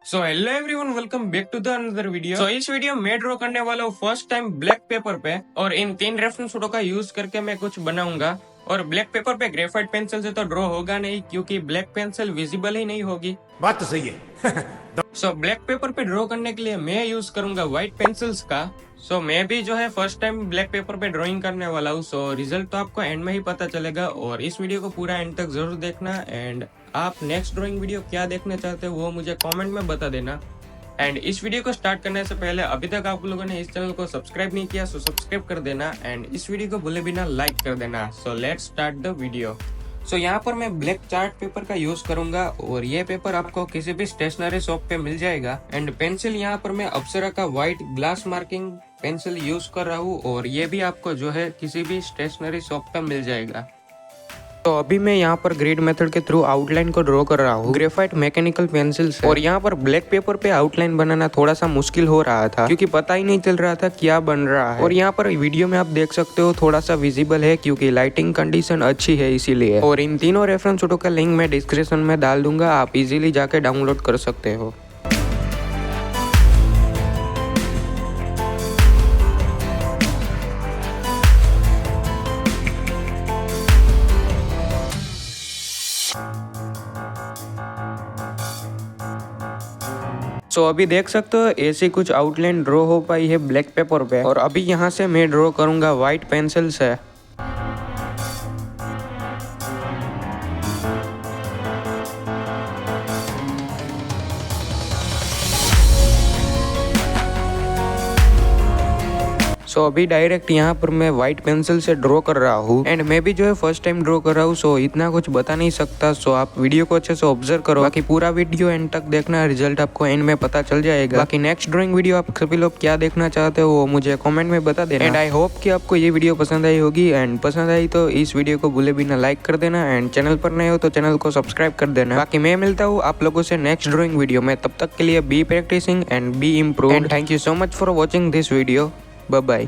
So hello everyone, welcome back to the another video. इस video में draw करने वाला हूँ फर्स्ट टाइम ब्लैक पेपर पे, और इन 3 रेफरेंस फोटो का यूज करके मैं कुछ बनाऊंगा। और ब्लैक पेपर पे ग्रेफाइट पेंसिल से तो ड्रॉ होगा नहीं, क्योंकि ब्लैक पेंसिल विजिबल ही नहीं होगी। बात तो सही है। ब्लैक पेपर पे ड्रॉ करने के लिए मैं यूज करूंगा व्हाइट पेंसिल्स का। मैं भी जो है फर्स्ट टाइम ब्लैक पेपर पे ड्राइंग करने वाला हूँ। रिजल्ट तो आपको एंड में ही पता चलेगा, और इस वीडियो को पूरा एंड तक जरूर देखना। एंड आप नेक्स्ट ड्राइंग वीडियो क्या देखना चाहते हो वो मुझे कमेंट में बता देना। एंड इस वीडियो को स्टार्ट करने से पहले अभी तक आप लोगों ने इस चैनल को सब्सक्राइब नहीं किया, सब्सक्राइब कर देना। एंड इस वीडियो को भूले बिना लाइक कर देना। Let's start the video. यहाँ पर मैं ब्लैक चार्ट पेपर का यूज करूंगा, और ये पेपर आपको किसी भी स्टेशनरी शॉप पे मिल जाएगा। एंड पेंसिल यहाँ पर मैं अप्सरा का white glass marking pencil use कर रहा हूँ, और ये भी आपको जो है किसी भी स्टेशनरी शॉप पे मिल जाएगा। अभी मैं यहाँ पर ग्रिड मेथड के थ्रू आउटलाइन को ड्रॉ कर रहा हूँ ग्रेफाइट मैकेनिकल पेंसिल से। और यहाँ पर ब्लैक पेपर पे आउटलाइन बनाना थोड़ा सा मुश्किल हो रहा था, क्योंकि पता ही नहीं चल रहा था क्या बन रहा है। और यहाँ पर वीडियो में आप देख सकते हो थोड़ा सा विजिबल है, क्योंकि लाइटिंग कंडीशन अच्छी है इसीलिए। और इन तीनों रेफरेंस फोटो का लिंक मैं डिस्क्रिप्शन में डाल दूंगा, आप इजीली जाके डाउनलोड कर सकते हो। अभी देख सकते हो ऐसी कुछ आउटलाइन ड्रॉ हो पाई है ब्लैक पेपर पे। और अभी यहाँ से मैं ड्रॉ करूंगा व्हाइट पेंसिल से। अभी डायरेक्ट यहाँ पर मैं व्हाइट पेंसिल से ड्रॉ कर रहा हूँ। एंड मैं भी जो है फर्स्ट टाइम ड्रॉ कर रहा हूँ, इतना कुछ बता नहीं सकता। आप वीडियो को अच्छे से ऑब्जर्व करो, बाकी पूरा वीडियो एंड तक देखना, रिजल्ट आपको एंड में पता चल जाएगा। बाकी नेक्स्ट ड्राइंग वीडियो आप सभी लोग क्या देखना चाहते हो वो मुझे कॉमेंट में बता देना। एंड आई होप कि आपको ये वीडियो पसंद आई होगी। एंड पसंद आई तो इस वीडियो को भूले बिना लाइक कर देना। एंड चैनल पर नए हो तो चैनल को सब्सक्राइब कर देना। बाकी मैं मिलता हूँ आप लोगों से नेक्स्ट ड्राइंग वीडियो में, तब तक के लिए be practising and be improve. And thank you so much for watching this video. Bye bye.